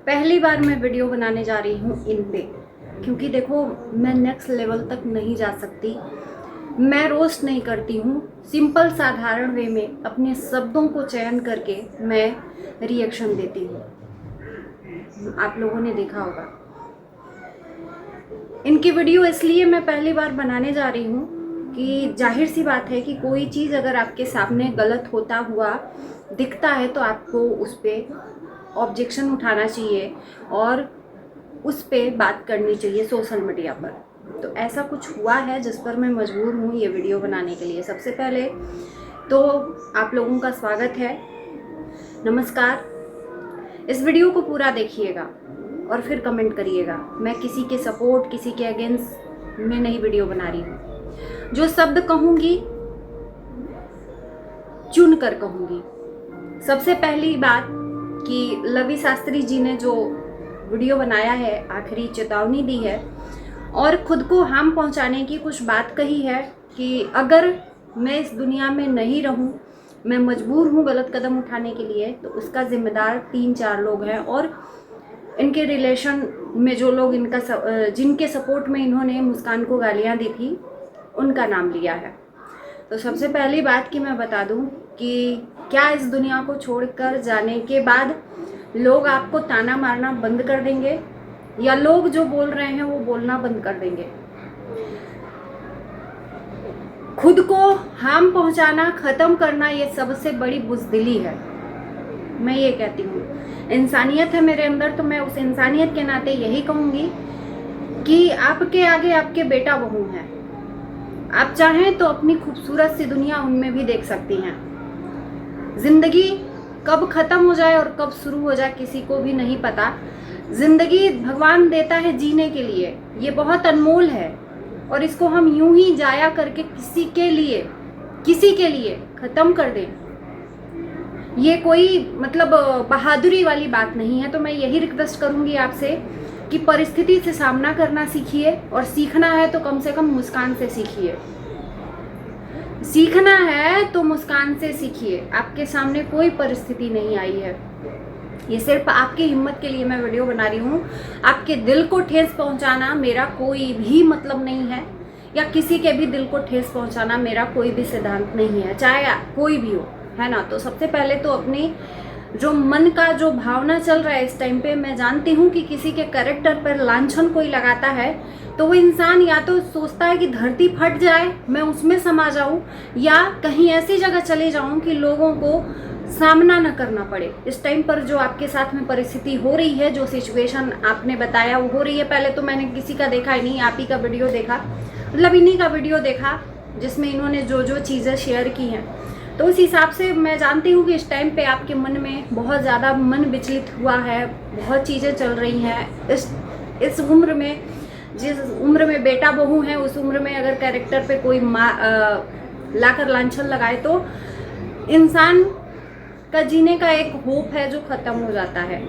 पहली बार मैं वीडियो बनाने जा रही हूँ इन पे, क्योंकि देखो मैं नेक्स्ट लेवल तक नहीं जा सकती। मैं रोस्ट नहीं करती हूँ, सिंपल साधारण वे में अपने शब्दों को चयन करके मैं रिएक्शन देती हूँ। आप लोगों ने देखा होगा इनकी वीडियो इसलिए मैं पहली बार बनाने जा रही हूँ कि जाहिर सी बात है कि कोई चीज़ अगर आपके सामने गलत होता हुआ दिखता है तो आपको उस पर ऑब्जेक्शन उठाना चाहिए और उस पर बात करनी चाहिए सोशल मीडिया पर। तो ऐसा कुछ हुआ है जिस पर मैं मजबूर हूँ ये वीडियो बनाने के लिए। सबसे पहले तो आप लोगों का स्वागत है, नमस्कार। इस वीडियो को पूरा देखिएगा और फिर कमेंट करिएगा। मैं किसी के सपोर्ट, किसी के अगेंस्ट में नहीं वीडियो बना रही हूँ। जो शब्द कहूँगी चुन कर कहूँगी। सबसे पहली बात कि लवी शास्त्री जी ने जो वीडियो बनाया है, आखिरी चेतावनी दी है और खुद को हार्म पहुंचाने की कुछ बात कही है कि अगर मैं इस दुनिया में नहीं रहूं, मैं मजबूर हूं गलत कदम उठाने के लिए, तो उसका जिम्मेदार 3-4 लोग हैं और इनके रिलेशन में जो लोग जिनके सपोर्ट में इन्होंने मुस्कान को गालियां दी थी उनका नाम लिया है। तो सबसे पहली बात कि मैं बता दूं कि क्या इस दुनिया को छोड़कर जाने के बाद लोग आपको ताना मारना बंद कर देंगे या लोग जो बोल रहे हैं वो बोलना बंद कर देंगे? खुद को हार्म पहुंचाना, खत्म करना, ये सबसे बड़ी बुज़दिली है। मैं ये कहती हूँ, इंसानियत है मेरे अंदर, तो मैं उस इंसानियत के नाते यही कहूँगी कि आपके आगे आपके बेटा बहू हैं। आप चाहें तो अपनी खूबसूरत सी दुनिया उनमें भी देख सकती हैं। जिंदगी कब खत्म हो जाए और कब शुरू हो जाए किसी को भी नहीं पता। जिंदगी भगवान देता है जीने के लिए, ये बहुत अनमोल है और इसको हम यूं ही जाया करके किसी के लिए खत्म कर दें, ये कोई मतलब बहादुरी वाली बात नहीं है। तो मैं यही रिक्वेस्ट करूंगी आपसे कि परिस्थिति से सामना करना सीखिए और सीखना है तो कम से कम मुस्कान से सीखिए। सीखना है तो मुस्कान से सीखिए। आपके सामने कोई परिस्थिति नहीं आई है, ये सिर्फ आपकी हिम्मत के लिए मैं वीडियो बना रही हूँ। आपके दिल को ठेस पहुँचाना मेरा कोई भी मतलब नहीं है, या किसी के भी दिल को ठेस पहुँचाना मेरा कोई भी सिद्धांत नहीं है, चाहे कोई भी हो, है ना। तो सबसे पहले तो अपनी जो मन का जो भावना चल रहा है इस टाइम पे, मैं जानती हूँ कि किसी के कैरेक्टर पर लांछन कोई लगाता है तो वो इंसान या तो सोचता है कि धरती फट जाए, मैं उसमें समा जाऊँ, या कहीं ऐसी जगह चले जाऊँ कि लोगों को सामना न करना पड़े। इस टाइम पर जो आपके साथ में परिस्थिति हो रही है, जो सिचुएशन आपने बताया वो हो रही है। पहले तो मैंने किसी का देखा ही नहीं, आप ही का वीडियो देखा, मतलब इन्हीं का वीडियो देखा जिसमें इन्होंने जो जो चीज़ें शेयर की हैं। तो उस हिसाब से मैं जानती हूँ कि इस टाइम पे आपके मन में बहुत ज़्यादा मन विचलित हुआ है, बहुत चीज़ें चल रही हैं। इस उम्र में, जिस उम्र में बेटा बहू है, उस उम्र में अगर कैरेक्टर पे कोई लाकर लांछन लगाए तो इंसान का जीने का एक होप है जो ख़त्म हो जाता है।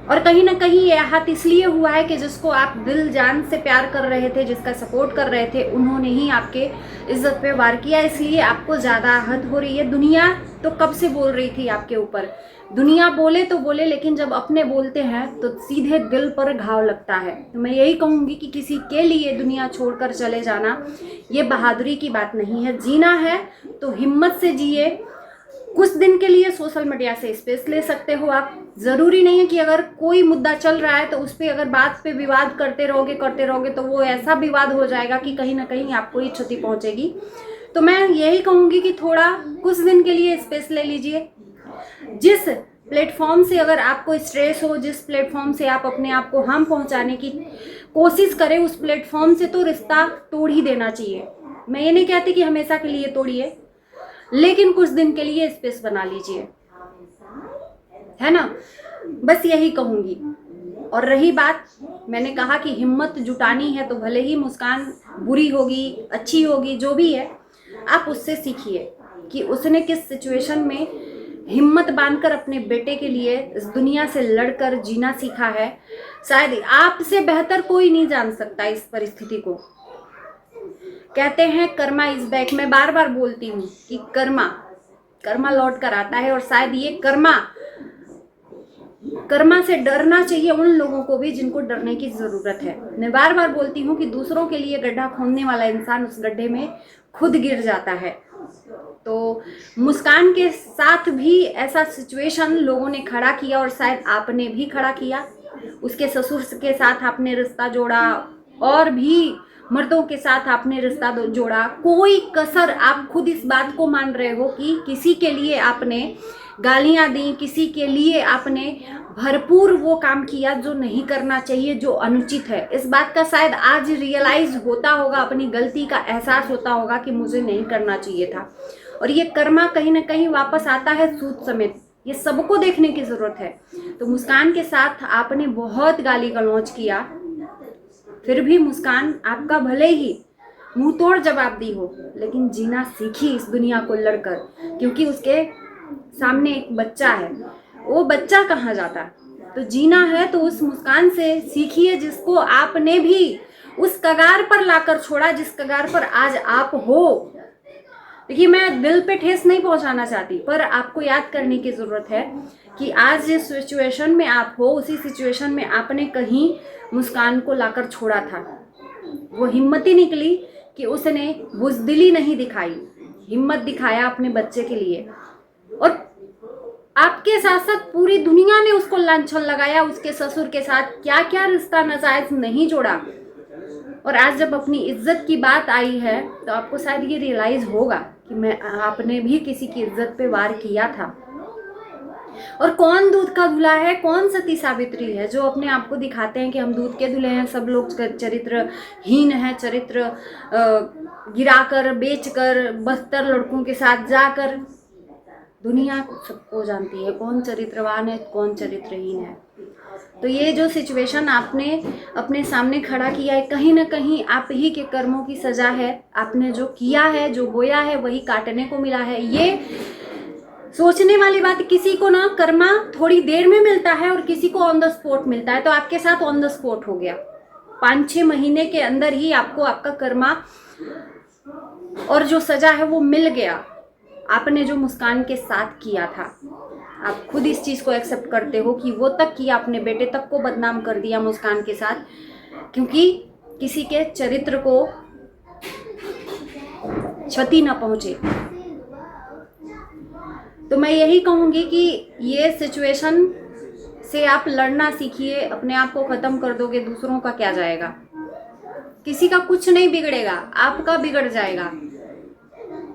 और कहीं ना कहीं ये आहत इसलिए हुआ है कि जिसको आप दिल जान से प्यार कर रहे थे, जिसका सपोर्ट कर रहे थे, उन्होंने ही आपके इज्जत पे वार किया, इसलिए आपको ज़्यादा आहत हो रही है। दुनिया तो कब से बोल रही थी आपके ऊपर, दुनिया बोले तो बोले, लेकिन जब अपने बोलते हैं तो सीधे दिल पर घाव लगता है। तो मैं यही कहूँगी कि किसी के लिए दुनिया छोड़कर चले जाना ये बहादुरी की बात नहीं है। जीना है तो हिम्मत से जिए। कुछ दिन के लिए सोशल मीडिया से स्पेस ले सकते हो आप। ज़रूरी नहीं है कि अगर कोई मुद्दा चल रहा है तो उस पर अगर बात पे विवाद करते रहोगे तो वो ऐसा विवाद हो जाएगा कि कहीं ना कहीं आपको ही क्षति पहुंचेगी। तो मैं यही कहूँगी कि थोड़ा कुछ दिन के लिए स्पेस ले लीजिए। जिस प्लेटफॉर्म से अगर आपको स्ट्रेस हो, जिस प्लेटफॉर्म से आप अपने आप को हार्म पहुंचाने की कोशिश करें, उस प्लेटफॉर्म से तो रिश्ता तोड़ ही देना चाहिए। मैं ये नहीं कहती कि हमेशा के लिए तोड़िए, लेकिन कुछ दिन के लिए स्पेस बना लीजिए, है ना। बस यही कहूँगी। और रही बात, मैंने कहा कि हिम्मत जुटानी है तो भले ही मुस्कान बुरी होगी, अच्छी होगी, जो भी है, आप उससे सीखिए कि उसने किस सिचुएशन में हिम्मत बांधकर अपने बेटे के लिए इस दुनिया से लड़कर जीना सीखा है। शायद आपसे बेहतर कोई नहीं जान सकता इस परिस्थिति को। कहते हैं कर्मा इज बैक, मैं बार बार बोलती हूँ कि कर्मा लौट कर आता है, और शायद ये कर्मा कर्मा से डरना चाहिए उन लोगों को भी जिनको डरने की ज़रूरत है। मैं बार बार बोलती हूँ कि दूसरों के लिए गड्ढा खोदने वाला इंसान उस गड्ढे में खुद गिर जाता है। तो मुस्कान के साथ भी ऐसा सिचुएशन लोगों ने खड़ा किया और शायद आपने भी खड़ा किया। उसके ससुर के साथ आपने रिश्ता जोड़ा और भी मर्दों के साथ आपने रिश्ता जोड़ा। कोई कसर, आप खुद इस बात को मान रहे हो कि किसी के लिए आपने गालियां दी, किसी के लिए आपने भरपूर वो काम किया जो नहीं करना चाहिए, जो अनुचित है। इस बात का शायद आज रियलाइज होता होगा, अपनी गलती का एहसास होता होगा कि मुझे नहीं करना चाहिए था। और ये कर्मा कहीं ना कहीं वापस आता है सूद समेत। ये सबको देखने की ज़रूरत है। तो मुस्कान के साथ आपने बहुत गाली गलौज किया, फिर भी मुस्कान आपका भले ही मुंह तोड़ जवाब दी हो, लेकिन जीना सीखी इस दुनिया को लड़कर, क्योंकि उसके सामने एक बच्चा है। वो बच्चा कहाँ जाता? तो जीना है तो उस मुस्कान से सीखिए जिसको आपने भी उस कगार पर लाकर छोड़ा, जिस कगार पर आज आप हो। देखिए, मैं दिल पे ठेस नहीं पहुंचाना चाहती, पर आपको याद करने की ज़रूरत है कि आज जिस सिचुएशन में आप हो, उसी सिचुएशन में आपने कहीं मुस्कान को लाकर छोड़ा था। वो हिम्मत ही निकली कि उसने बुज़दिली नहीं दिखाई, हिम्मत दिखाया अपने बच्चे के लिए। और आपके साथ साथ पूरी दुनिया ने उसको लांछन लगाया, उसके ससुर के साथ क्या क्या रिश्ता नाजायज नहीं जोड़ा। और आज जब अपनी इज्जत की बात आई है तो आपको शायद ये रियलाइज होगा कि आपने भी किसी की इज्जत पे वार किया था। और कौन दूध का धुला है, कौन सती सावित्री है जो अपने आप को दिखाते हैं कि हम दूध के धुले हैं, सब लोग चरित्रहीन है, चरित्र गिराकर बेचकर बदतर लड़कों के साथ जाकर। दुनिया सबको जानती है कौन चरित्रवान है, कौन चरित्रहीन है। तो ये जो सिचुएशन आपने अपने सामने खड़ा किया है, कहीं ना कहीं आप ही के कर्मों की सजा है। आपने जो किया है, जो बोया है, वही काटने को मिला है। ये सोचने वाली बात, किसी को ना कर्मा थोड़ी देर में मिलता है और किसी को ऑन द स्पॉट मिलता है। तो आपके साथ ऑन द स्पॉट हो गया। 5-6 महीने के अंदर ही आपको आपका कर्मा और जो सजा है वो मिल गया। आपने जो मुस्कान के साथ किया था, आप खुद इस चीज़ को एक्सेप्ट करते हो कि वो तक किया, अपने बेटे तक को बदनाम कर दिया मुस्कान के साथ, क्योंकि किसी के चरित्र को क्षति न पहुंचे। तो मैं यही कहूँगी कि ये सिचुएशन से आप लड़ना सीखिए। अपने आप को ख़त्म कर दोगे, दूसरों का क्या जाएगा? किसी का कुछ नहीं बिगड़ेगा, आपका बिगड़ जाएगा।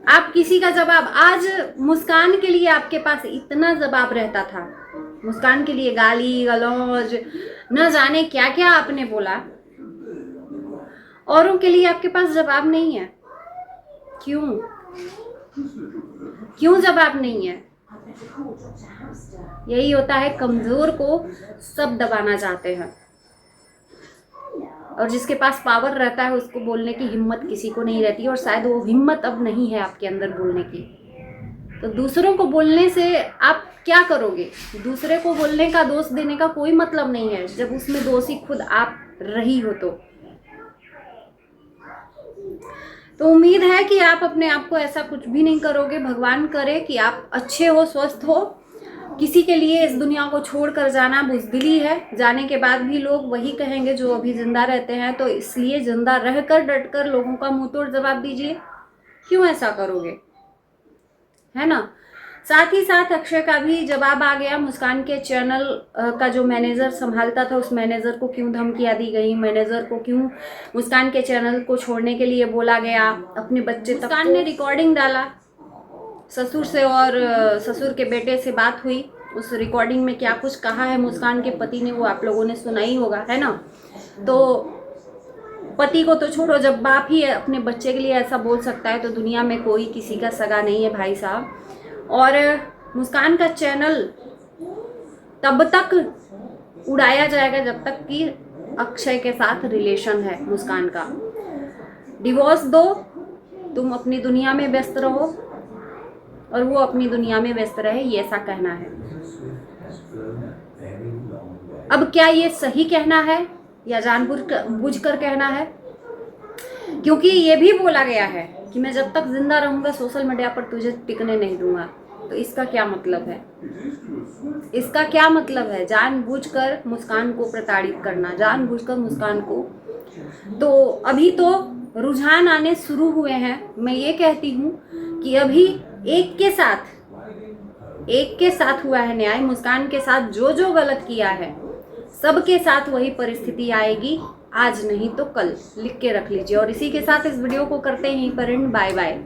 आप किसी का जवाब, आज मुस्कान के लिए आपके पास इतना जवाब रहता था, मुस्कान के लिए गाली गलौज न जाने क्या क्या आपने बोला, औरों के लिए आपके पास जवाब नहीं है। क्यों जवाब नहीं है? यही होता है, कमजोर को सब दबाना चाहते हैं, और जिसके पास पावर रहता है उसको बोलने की हिम्मत किसी को नहीं रहती, और शायद वो हिम्मत अब नहीं है आपके अंदर बोलने की। तो दूसरों को बोलने से आप क्या करोगे? दूसरे को बोलने का, दोष देने का कोई मतलब नहीं है जब उसमें दोषी खुद आप रही हो। तो उम्मीद है कि आप अपने आप को ऐसा कुछ भी नहीं करोगे। भगवान करे कि आप अच्छे हो, स्वस्थ हो। किसी के लिए इस दुनिया को छोड़कर जाना बुज़दिली है। जाने के बाद भी लोग वही कहेंगे जो अभी जिंदा रहते हैं, तो इसलिए जिंदा रहकर डटकर लोगों का मुंह तोड़ जवाब दीजिए। क्यों ऐसा करोगे, है ना? साथ ही साथ अक्षय का भी जवाब आ गया। मुस्कान के चैनल का जो मैनेजर संभालता था, उस मैनेजर को क्यों धमकियां दी गई, मैनेजर को क्यों मुस्कान के चैनल को छोड़ने के लिए बोला गया। अपने बच्चे तक मुस्कान ने रिकॉर्डिंग डाला ससुर से, और ससुर के बेटे से बात हुई। उस रिकॉर्डिंग में क्या कुछ कहा है मुस्कान के पति ने, वो आप लोगों ने सुना ही होगा, है ना? तो पति को तो छोड़ो, जब बाप ही अपने बच्चे के लिए ऐसा बोल सकता है तो दुनिया में कोई किसी का सगा नहीं है भाई साहब। और मुस्कान का चैनल तब तक उड़ाया जाएगा जब तक कि अक्षय के साथ रिलेशन है मुस्कान का। डिवोर्स दो, तुम अपनी दुनिया में व्यस्त रहो और वो अपनी दुनिया में व्यस्त रहे, ये ऐसा कहना है। अब क्या ये सही कहना है या जानबूझकर कहना है? क्योंकि ये भी बोला गया है कि मैं जब तक जिंदा रहूंगा सोशल मीडिया पर तुझे टिकने नहीं दूंगा। तो इसका क्या मतलब है? इसका क्या मतलब है? जानबूझकर मुस्कान को प्रताड़ित करना, जानबूझकर मुस्कान को। तो अभी तो रुझान आने शुरू हुए हैं। मैं ये कहती हूँ कि अभी एक के साथ हुआ है न्याय। मुस्कान के साथ जो जो गलत किया है सबके साथ वही परिस्थिति आएगी, आज नहीं तो कल। लिख के रख लीजिए। और इसी के साथ इस वीडियो को करते हैं यहीं पर एंड। Bye bye.